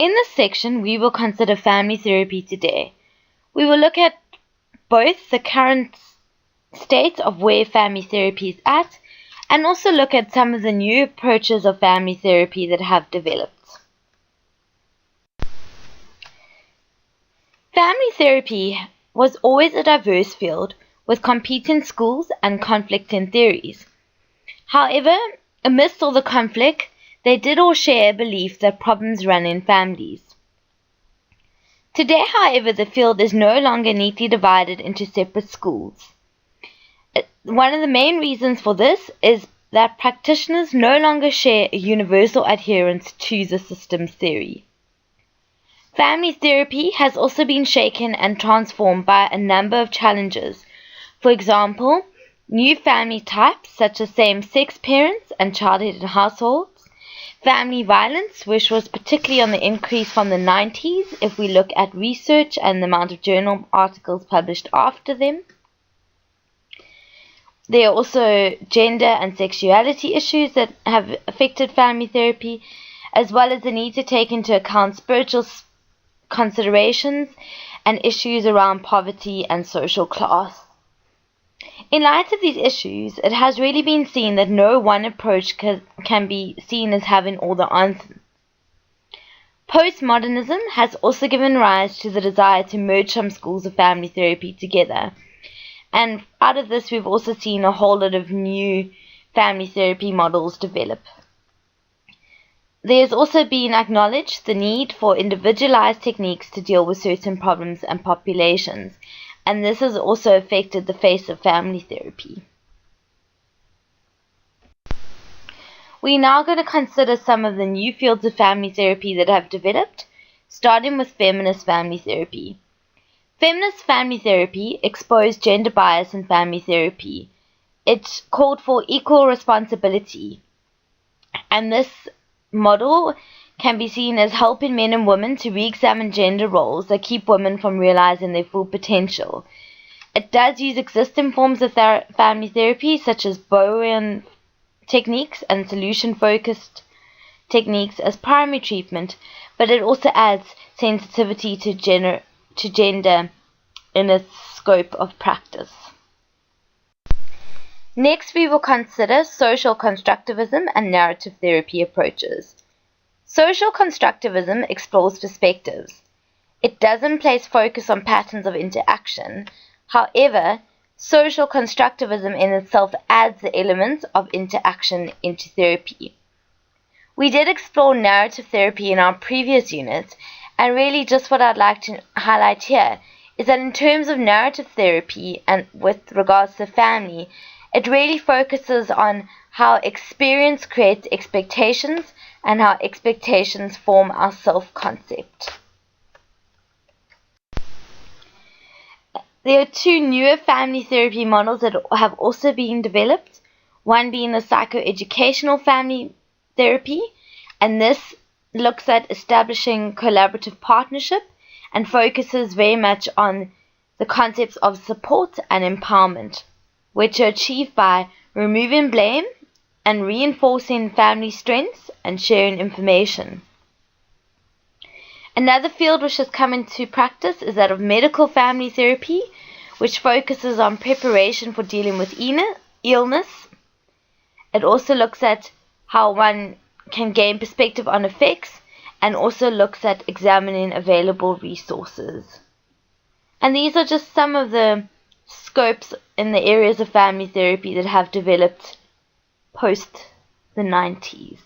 In this section, we will consider family therapy today. We will look at both the current state of where family therapy is at, and also look at some of the new approaches of family therapy that have developed. Family therapy was always a diverse field with competing schools and conflicting theories. However, amidst all the conflict, they did all share a belief that problems run in families. Today, however, the field is no longer neatly divided into separate schools. One of the main reasons for this is that practitioners no longer share a universal adherence to the system's theory. Family therapy has also been shaken and transformed by a number of challenges. For example, new family types such as same-sex parents and child-headed households, family violence, which was particularly on the increase from the 90s if we look at research and the amount of journal articles published after them. There are also gender and sexuality issues that have affected family therapy, as well as the need to take into account spiritual considerations and issues around poverty and social class. In light of these issues, it has really been seen that no one approach can be seen as having all the answers. Postmodernism has also given rise to the desire to merge some schools of family therapy together. And out of this, we've also seen a whole lot of new family therapy models develop. There's also been acknowledged the need for individualized techniques to deal with certain problems and populations, and this has also affected the face of family therapy. We're now going to consider some of the new fields of family therapy that have developed, starting with feminist family therapy. Feminist family therapy exposed gender bias in family therapy. It called for equal responsibility, and this model can be seen as helping men and women to re-examine gender roles that keep women from realizing their full potential. It does use existing forms of family therapy such as Bowen techniques and solution-focused techniques as primary treatment, but it also adds sensitivity to gender in its scope of practice. Next, we will consider social constructivism and narrative therapy approaches. Social constructivism explores perspectives. It doesn't place focus on patterns of interaction. However, social constructivism in itself adds the elements of interaction into therapy. We did explore narrative therapy in our previous unit, and really just what I'd like to highlight here is that in terms of narrative therapy and with regards to family, it really focuses on how experience creates expectations and how expectations form our self-concept. There are two newer family therapy models that have also been developed, one being the psychoeducational family therapy, and this looks at establishing collaborative partnership and focuses very much on the concepts of support and empowerment, which are achieved by removing blame and reinforcing family strengths and sharing information. Another field which has come into practice is that of medical family therapy, which focuses on preparation for dealing with illness. It also looks at how one can gain perspective on effects and also looks at examining available resources. And these are just some of the scopes in the areas of family therapy that have developed post the 90s.